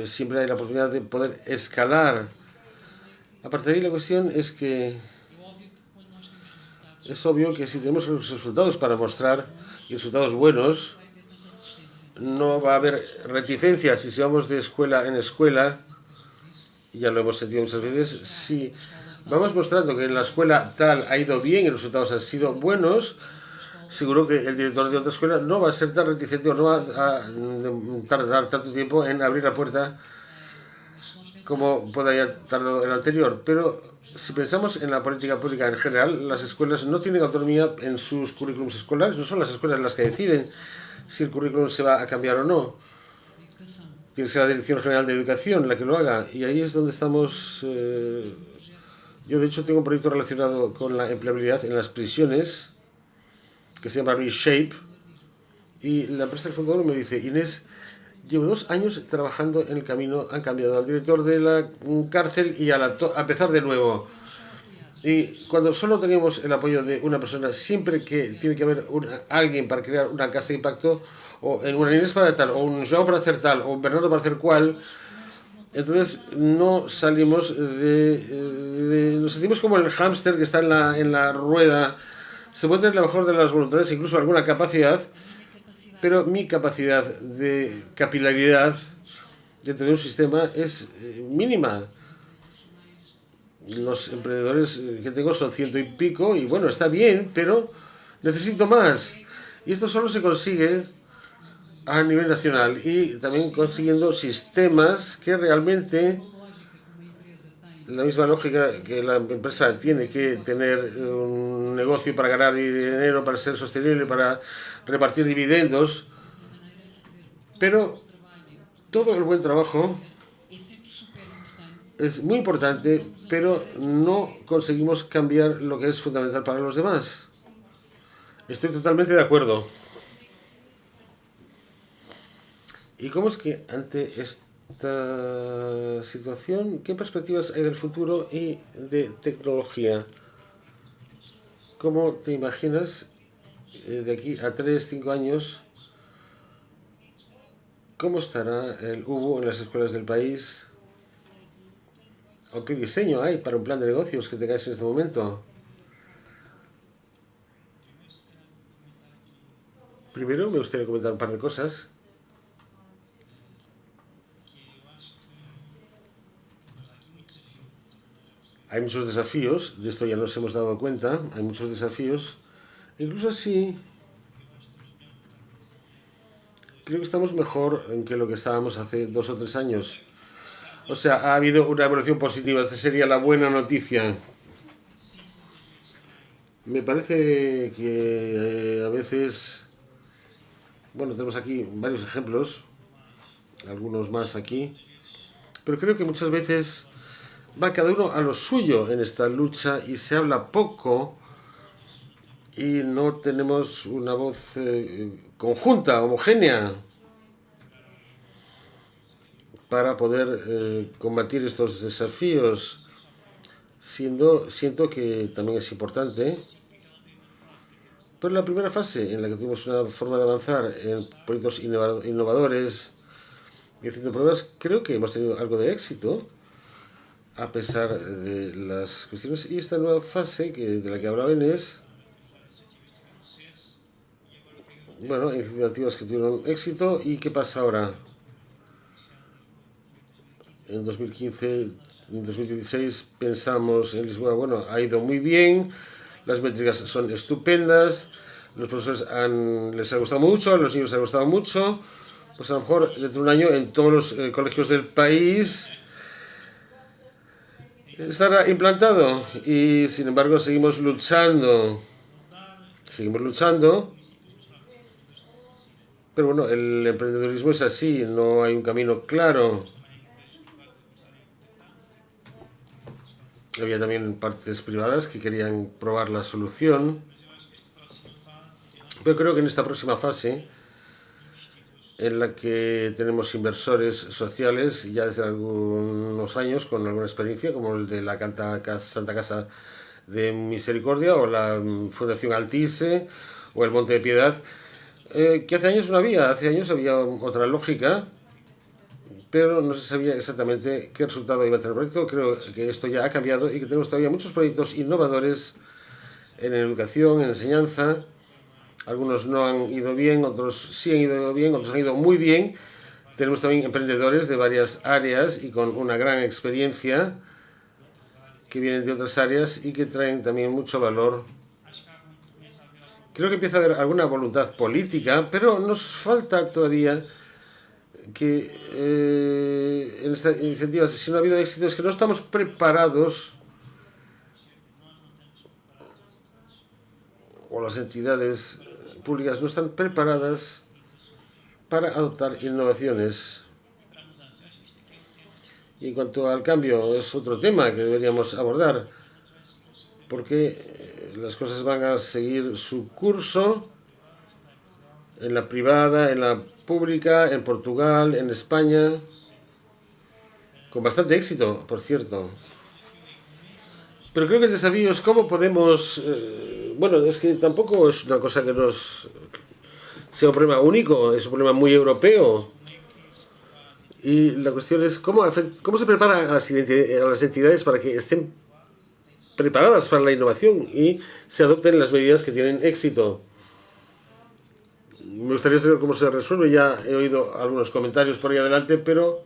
siempre hay la oportunidad de poder escalar. Aparte de ahí, la cuestión es que es obvio que si tenemos los resultados para mostrar, y resultados buenos, no va a haber reticencias si vamos de escuela en escuela. Ya lo hemos sentido muchas veces. Si vamos mostrando que en la escuela tal ha ido bien y los resultados han sido buenos, seguro que el director de otra escuela no va a ser tan reticente o no va a tardar tanto tiempo en abrir la puerta como pueda haber tardado el anterior. Pero si pensamos en la política pública en general, las escuelas no tienen autonomía en sus currículums escolares. No son las escuelas las que deciden si el currículum se va a cambiar o no. Tiene que ser la Dirección General de Educación la que lo haga. Y ahí es donde estamos... Yo, de hecho, tengo un proyecto relacionado con la empleabilidad en las prisiones, que se llama Reshape. Y la empresa del fundador me dice, Inés, llevo 2 años trabajando en el camino. Han cambiado al director de la cárcel y a empezar de nuevo. Y cuando solo teníamos el apoyo de una persona, siempre que tiene que haber alguien para crear una casa de impacto, o en una Inés para tal, o un Joao para hacer tal, o un Bernardo para hacer cual, entonces no salimos nos sentimos como el hámster que está en la rueda. Se puede tener la mejor de las voluntades, incluso alguna capacidad, pero mi capacidad de capilaridad dentro de un sistema es mínima. Los emprendedores que tengo son 100 y pico, y bueno, está bien, pero necesito más. Y esto solo se consigue a nivel nacional y también consiguiendo sistemas que realmente la misma lógica que la empresa tiene que tener un negocio para ganar dinero, para ser sostenible, para repartir dividendos, pero todo el buen trabajo es muy importante, pero no conseguimos cambiar lo que es fundamental para los demás. Estoy totalmente de acuerdo. ¿Y cómo es que ante esta situación, qué perspectivas hay del futuro y de tecnología? ¿Cómo te imaginas de aquí a 3, 5 años? ¿Cómo estará el UBU en las escuelas del país? ¿O qué diseño hay para un plan de negocios que tengáis en este momento? Primero me gustaría comentar un par de cosas. Hay muchos desafíos, de esto ya nos hemos dado cuenta, hay muchos desafíos. Incluso así, creo que estamos mejor que lo que estábamos hace 2 o 3 años. O sea, ha habido una evolución positiva, esta sería la buena noticia. Me parece que a veces, bueno, tenemos aquí varios ejemplos, algunos más aquí, pero creo que muchas veces va cada uno a lo suyo en esta lucha y se habla poco y no tenemos una voz conjunta, homogénea, para poder combatir estos desafíos. Siento que también es importante, pero la primera fase en la que tuvimos una forma de avanzar en proyectos innovadores y haciendo pruebas, creo que hemos tenido algo de éxito a pesar de las cuestiones. Y esta nueva fase de la que hablaba Inés, bueno, iniciativas que tuvieron éxito. ¿Y qué pasa ahora? En 2015, en 2016 pensamos en Lisboa, bueno, ha ido muy bien, las métricas son estupendas, los profesores les ha gustado mucho, a los niños les ha gustado mucho, pues a lo mejor dentro de un año en todos los colegios del país estará implantado. Y sin embargo seguimos luchando, pero bueno, el emprendedurismo es así, no hay un camino claro. Había también partes privadas que querían probar la solución, pero creo que en esta próxima fase, en la que tenemos inversores sociales ya desde algunos años con alguna experiencia, como el de la Santa Casa de Misericordia o la Fundación Altise o el Monte de Piedad, que hace años no había. Hace años había otra lógica, pero no se sabía exactamente qué resultado iba a tener el proyecto. Creo que esto ya ha cambiado y que tenemos todavía muchos proyectos innovadores en educación, en enseñanza. Algunos no han ido bien, otros sí han ido bien, otros han ido muy bien. Tenemos también emprendedores de varias áreas y con una gran experiencia que vienen de otras áreas y que traen también mucho valor. Creo que empieza a haber alguna voluntad política, pero nos falta todavía que en estas iniciativas, si no ha habido éxito, es que no estamos preparados, o las entidades públicas no están preparadas para adoptar innovaciones. Y en cuanto al cambio, es otro tema que deberíamos abordar, porque las cosas van a seguir su curso en la privada, en la pública en Portugal, en España, con bastante éxito, por cierto. Pero creo que el desafío es cómo podemos... bueno, es que tampoco es una cosa que nos sea un problema único, es un problema muy europeo. Y la cuestión es cómo se prepara a las entidades para que estén preparadas para la innovación y se adopten las medidas que tienen éxito. Me gustaría saber cómo se resuelve. Ya he oído algunos comentarios por ahí adelante, pero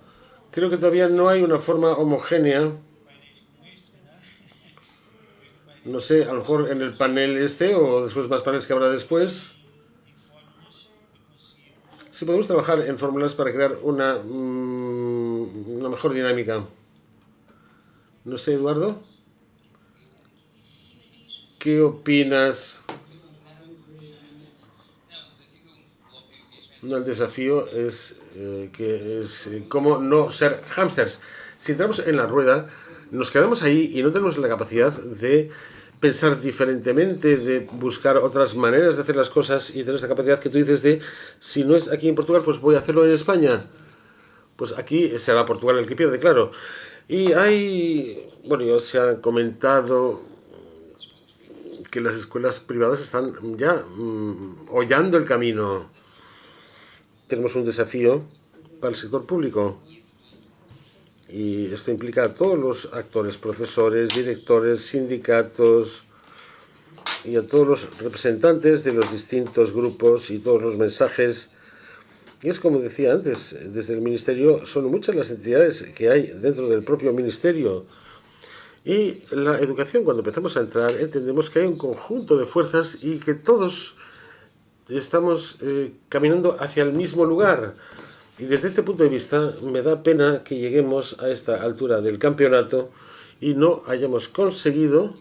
creo que todavía no hay una forma homogénea. No sé, a lo mejor en el panel o después más paneles que habrá después, si podemos trabajar en fórmulas para crear una mejor dinámica. No sé, Eduardo, ¿qué opinas? No, el desafío es cómo no ser hámsters. Si entramos en la rueda, nos quedamos ahí y no tenemos la capacidad de pensar diferentemente, de buscar otras maneras de hacer las cosas y tener esa capacidad que tú dices de, si no es aquí en Portugal, pues voy a hacerlo en España. Pues aquí será Portugal el que pierde, claro. Y bueno, ya se ha comentado que las escuelas privadas están ya hollando el camino. Tenemos un desafío para el sector público. Y esto implica a todos los actores, profesores, directores, sindicatos y a todos los representantes de los distintos grupos y todos los mensajes. Y es como decía antes, desde el Ministerio son muchas las entidades que hay dentro del propio Ministerio. Y la educación, cuando empezamos a entrar, entendemos que hay un conjunto de fuerzas y que todos estamos caminando hacia el mismo lugar. Y desde este punto de vista me da pena que lleguemos a esta altura del campeonato y no hayamos conseguido,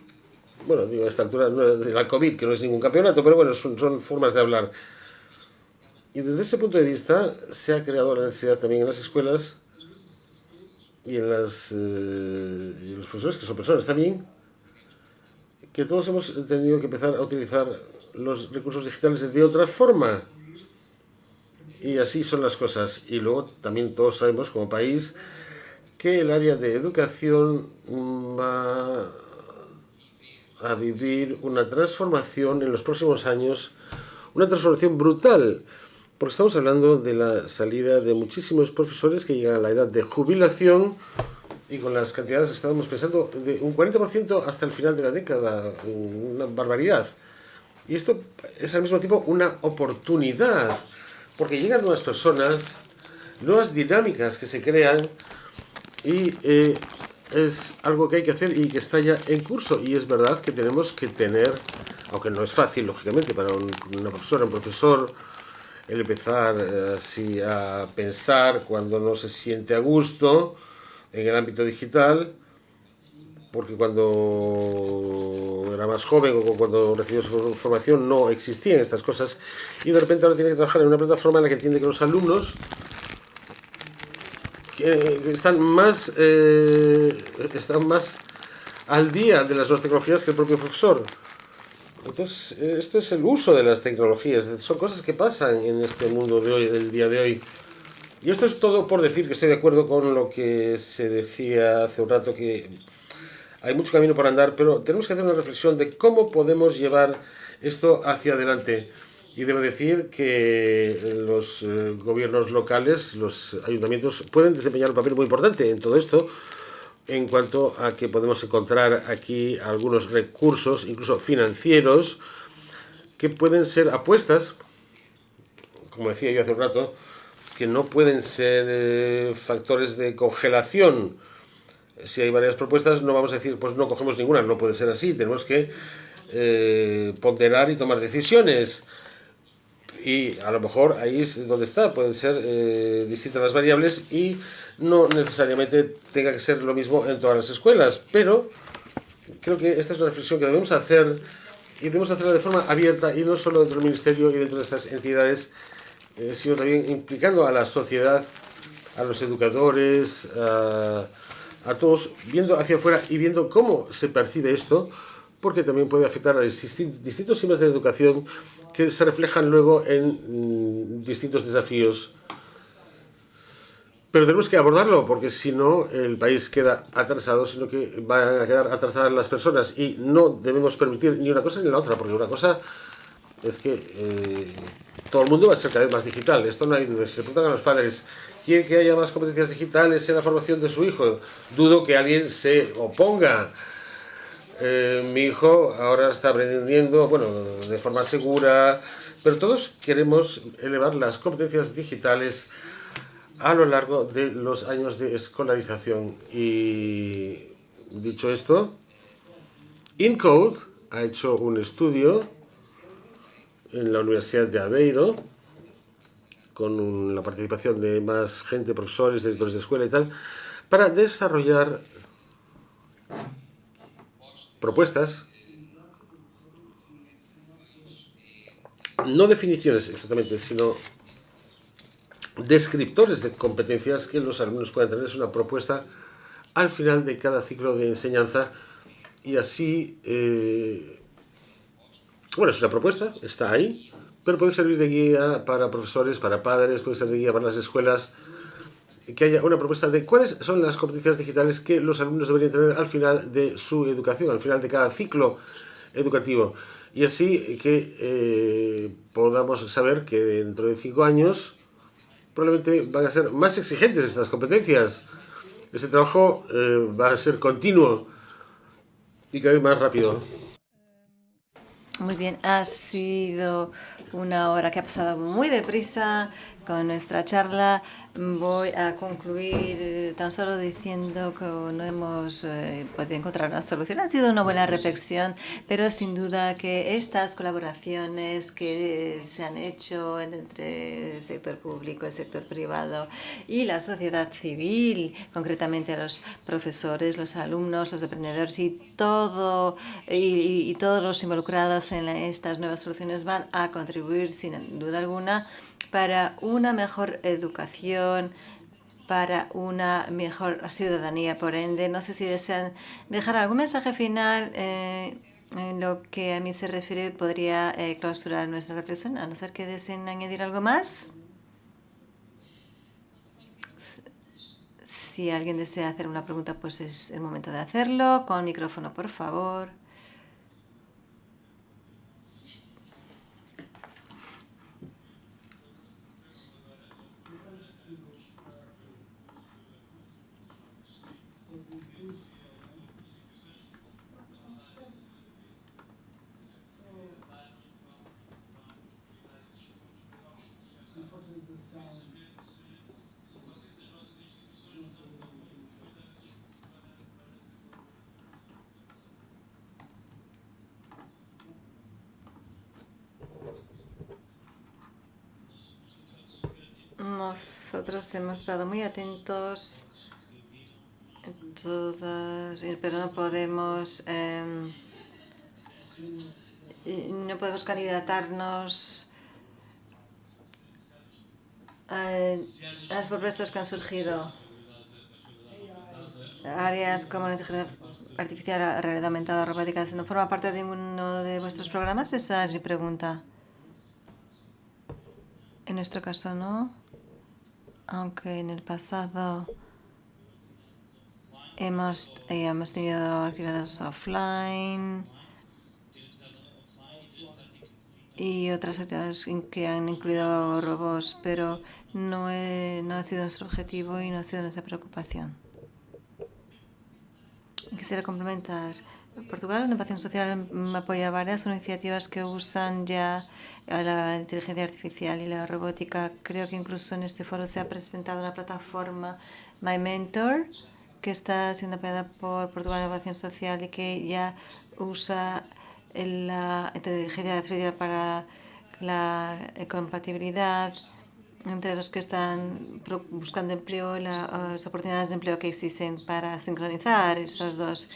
bueno, digo a esta altura de la COVID, que no es ningún campeonato, pero bueno, son formas de hablar. Y desde ese punto de vista se ha creado la necesidad también en las escuelas y en los profesores, que son personas también, que todos hemos tenido que empezar a utilizar los recursos digitales de otra forma. Y así son las cosas. Y luego también todos sabemos como país que el área de educación va a vivir una transformación en los próximos años, una transformación brutal, porque estamos hablando de la salida de muchísimos profesores que llegan a la edad de jubilación y con las cantidades estábamos pensando de un 40% hasta el final de la década, una barbaridad. Y esto es al mismo tiempo una oportunidad, porque llegan nuevas personas, nuevas dinámicas que se crean y es algo que hay que hacer y que está ya en curso. Y es verdad que tenemos que tener, aunque no es fácil, lógicamente, para una profesora, un profesor, el empezar así a pensar cuando no se siente a gusto en el ámbito digital, porque cuando era más joven o cuando recibió su formación no existían estas cosas y de repente ahora tiene que trabajar en una plataforma en la que entiende que los alumnos que están más al día de las nuevas tecnologías que el propio profesor. Entonces, esto es el uso de las tecnologías, son cosas que pasan en este mundo de hoy, del día de hoy. Y esto es todo por decir que estoy de acuerdo con lo que se decía hace un rato, que hay mucho camino por andar, pero tenemos que hacer una reflexión de cómo podemos llevar esto hacia adelante. Y debo decir que los gobiernos locales, los ayuntamientos, pueden desempeñar un papel muy importante en todo esto, en cuanto a que podemos encontrar aquí algunos recursos, incluso financieros, que pueden ser apuestas, como decía yo hace un rato, que no pueden ser factores de congelación. Si hay varias propuestas, no vamos a decir, pues no cogemos ninguna, no puede ser así, tenemos que ponderar y tomar decisiones. Y a lo mejor ahí es donde está, pueden ser distintas las variables y no necesariamente tenga que ser lo mismo en todas las escuelas, pero creo que esta es una reflexión que debemos hacer y debemos hacerla de forma abierta y no solo dentro del Ministerio y dentro de estas entidades, sino también implicando a la sociedad, a los educadores, a todos, viendo hacia afuera y viendo cómo se percibe esto, porque también puede afectar a distintos temas de educación que se reflejan luego en distintos desafíos. Pero tenemos que abordarlo, porque si no, el país queda atrasado, sino que van a quedar atrasadas las personas. Y no debemos permitir ni una cosa ni la otra, porque una cosa es que todo el mundo va a ser cada vez más digital. Esto no hay duda. Si le preguntan a los padres, ¿quieren que haya más competencias digitales en la formación de su hijo? Dudo que alguien se oponga. Mi hijo ahora está aprendiendo, bueno, de forma segura, pero todos queremos elevar las competencias digitales a lo largo de los años de escolarización. Y dicho esto, InCode ha hecho un estudio en la Universidad de Aveiro con la participación de más gente, profesores, directores de escuela y tal, para desarrollar propuestas, no definiciones exactamente, sino descriptores de competencias que los alumnos puedan tener. Es una propuesta al final de cada ciclo de enseñanza y así, bueno, es una propuesta, está ahí, pero puede servir de guía para profesores, para padres, puede ser de guía para las escuelas, que haya una propuesta de cuáles son las competencias digitales que los alumnos deberían tener al final de su educación, al final de cada ciclo educativo. Y así que podamos saber que dentro de 5 años probablemente van a ser más exigentes estas competencias. Este trabajo va a ser continuo y cada vez más rápido. Muy bien, ha sido una hora que ha pasado muy deprisa con nuestra charla. Voy a concluir tan solo diciendo que no hemos podido encontrar una solución. Ha sido una buena reflexión, pero sin duda que estas colaboraciones que se han hecho entre el sector público, el sector privado y la sociedad civil, concretamente los profesores, los alumnos, los emprendedores y todos los involucrados en estas nuevas soluciones van a contribuir sin duda alguna para una mejor educación, para una mejor ciudadanía. Por ende, no sé si desean dejar algún mensaje final en lo que a mí se refiere, podría clausurar nuestra reflexión, a no ser que deseen añadir algo más. Si alguien desea hacer una pregunta, pues es el momento de hacerlo. Con micrófono, por favor. Nosotros hemos estado muy atentos en todas, pero no podemos candidatarnos a las propuestas que han surgido. Áreas como la inteligencia artificial, la realidad aumentada, robótica, ¿no forma parte de uno de vuestros programas? Esa es mi pregunta. En nuestro caso no, aunque en el pasado hemos tenido actividades offline y otras actividades que han incluido robots, pero no ha sido nuestro objetivo y no ha sido nuestra preocupación. Quisiera complementar. Portugal, la innovación social, apoya varias iniciativas que usan ya la inteligencia artificial y la robótica. Creo que incluso en este foro se ha presentado una plataforma, My Mentor, que está siendo apoyada por Portugal Innovación Social y que ya usa la inteligencia artificial para la compatibilidad entre los que están buscando empleo y las oportunidades de empleo que existen para sincronizar esas dos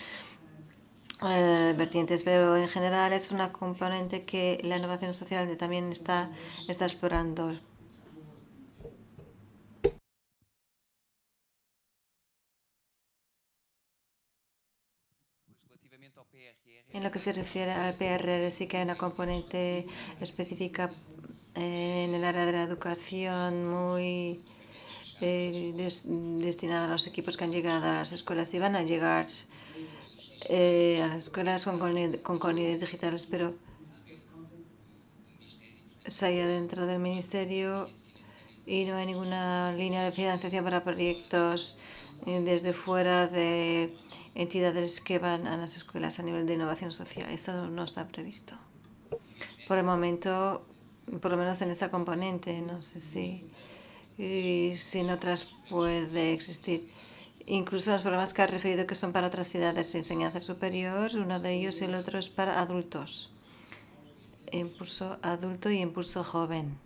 vertientes. Pero en general es una componente que la innovación social también está explorando. Relativamente ao PRR, En lo que se refiere al PRR, sí que hay una componente específica en el área de la educación muy destinada a los equipos que han llegado a las escuelas y van a llegar a las escuelas con contenidos digitales, pero se halla dentro del ministerio y no hay ninguna línea de financiación para proyectos desde fuera de entidades que van a las escuelas a nivel de innovación social. Eso no está previsto. Por el momento, por lo menos en esa componente, no sé si en otras puede existir. Incluso los programas que ha referido que son para otras edades de enseñanza superior, uno de ellos y el otro es para adultos. Impulso adulto y impulso joven.